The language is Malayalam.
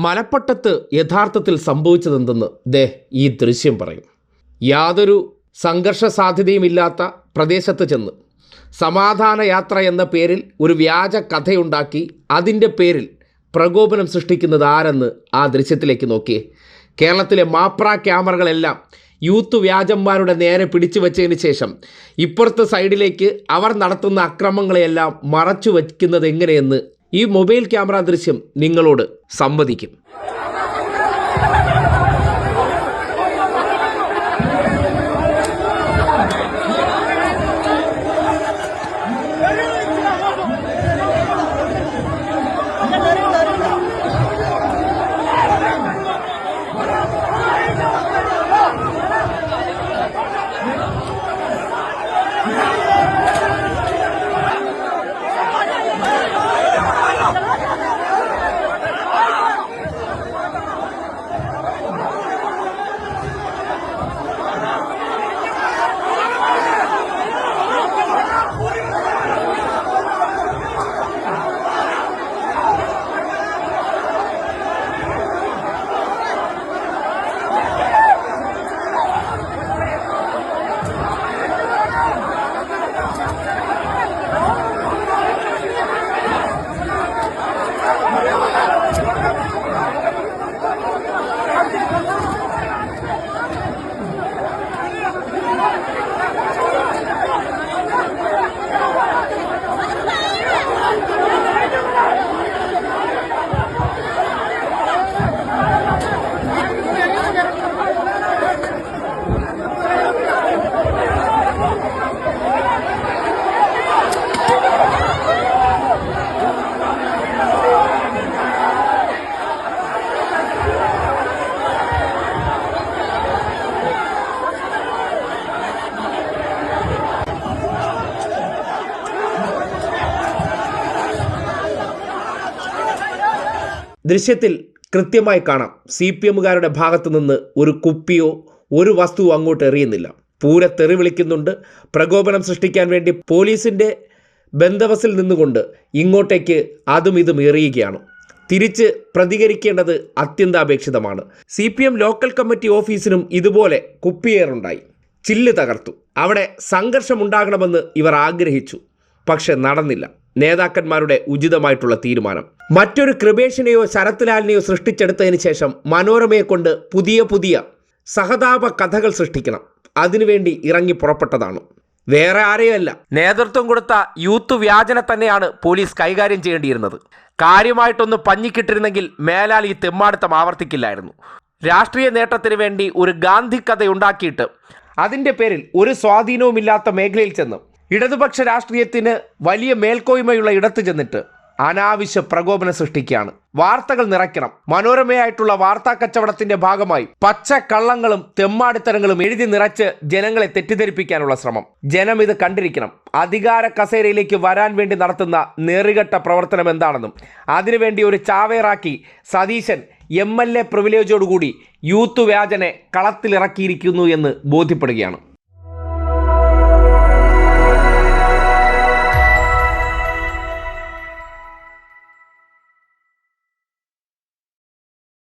മലപ്പട്ടത്ത് യഥാർത്ഥത്തിൽ സംഭവിച്ചതെന്തെന്ന് ഈ ദൃശ്യം പറയും. യാതൊരു സംഘർഷ സാധ്യതയുമില്ലാത്ത പ്രദേശത്ത് ചെന്ന് സമാധാന യാത്ര എന്ന പേരിൽ ഒരു വ്യാജ കഥയുണ്ടാക്കി അതിൻ്റെ പേരിൽ പ്രകോപനം സൃഷ്ടിക്കുന്നത് ആരെന്ന് ആ ദൃശ്യത്തിലേക്ക് നോക്കിയേ. കേരളത്തിലെ മാപ്ര ക്യാമറകളെല്ലാം യൂത്ത് വ്യാജന്മാരുടെ നേരെ പിടിച്ചു വച്ചതിന് ശേഷം ഇപ്പുറത്തെ സൈഡിലേക്ക് അവർ നടത്തുന്ന അക്രമങ്ങളെയെല്ലാം മറച്ചു വയ്ക്കുന്നത് എങ്ങനെയെന്ന് ഈ മൊബൈൽ ക്യാമറ ദൃശ്യം നിങ്ങളോട് സംവദിക്കും. ദൃശ്യത്തിൽ കൃത്യമായി കാണാം, CPMകാരുടെ ഭാഗത്തു നിന്ന് ഒരു കുപ്പിയോ ഒരു വസ്തുവോ അങ്ങോട്ട് എറിയുന്നില്ല. പൂരെ തെറി വിളിക്കുന്നുണ്ട്. പ്രകോപനം സൃഷ്ടിക്കാൻ വേണ്ടി പോലീസിൻ്റെ ബന്ദവസിൽ നിന്നുകൊണ്ട് ഇങ്ങോട്ടേക്ക് അതും ഇതും എറിയുകയാണ്. തിരിച്ച് പ്രതികരിക്കേണ്ടത് അത്യന്താപേക്ഷിതമാണ്. CPM ലോക്കൽ കമ്മിറ്റി ഓഫീസിനും ഇതുപോലെ കുപ്പിയേറുണ്ടായി. ചില്ല് തകർത്തു. അവിടെ സംഘർഷമുണ്ടാകണമെന്ന് ഇവർ ആഗ്രഹിച്ചു. പക്ഷെ നടന്നില്ല. നേതാക്കന്മാരുടെ ഉചിതമായിട്ടുള്ള തീരുമാനം. മറ്റൊരു കൃപേഷിനെയോ ശരത്ലാലിനെയോ സൃഷ്ടിച്ചെടുത്തതിന് ശേഷം മനോരമയെ കൊണ്ട് പുതിയ സഹതാപ കഥകൾ സൃഷ്ടിക്കണം. അതിനുവേണ്ടി ഇറങ്ങി പുറപ്പെട്ടതാണ്. വേറെ ആരെയല്ല, നേതൃത്വം കൊടുത്ത യൂത്ത് വ്യാജനെ തന്നെയാണ് പോലീസ് കൈകാര്യം ചെയ്യേണ്ടിയിരുന്നത്. കാര്യമായിട്ടൊന്ന് പഞ്ഞിക്കിട്ടിരുന്നെങ്കിൽ മേലാൽ ഈ തെമ്മാടിത്തം ആവർത്തിക്കില്ലായിരുന്നു. രാഷ്ട്രീയ നേട്ടത്തിന് വേണ്ടി ഒരു ഗാന്ധി കഥയുണ്ടാക്കിയിട്ട് അതിൻ്റെ പേരിൽ ഒരു സ്വാധീനവുമില്ലാത്ത മേഖലയിൽ ചെന്ന് ഇടതുപക്ഷ രാഷ്ട്രീയത്തിന് വലിയ മേൽക്കോയ്മയുള്ള ഇടത്ത് ചെന്നിട്ട് അനാവശ്യ പ്രകോപനം സൃഷ്ടിക്കുകയാണ്. വാർത്തകൾ നിറയ്ക്കണം. മനോരമയായിട്ടുള്ള വാർത്താ കച്ചവടത്തിന്റെ ഭാഗമായി പച്ച കള്ളങ്ങളും തെമ്മാടിത്തരങ്ങളും എഴുതി നിറച്ച് ജനങ്ങളെ തെറ്റിദ്ധരിപ്പിക്കാനുള്ള ശ്രമം. ജനം ഇത് കണ്ടിരിക്കണം. അധികാര കസേരയിലേക്ക് വരാൻ വേണ്ടി നടത്തുന്ന നെറികെട്ട പ്രവർത്തനം എന്താണെന്നും അതിനുവേണ്ടി ഒരു ചാവേറാക്കി സതീശൻ MLA പ്രിവിലേജോടുകൂടി യൂത്ത് വ്യാജനെ കളത്തിലിറക്കിയിരിക്കുന്നു എന്ന് ബോധ്യപ്പെടുകയാണ്.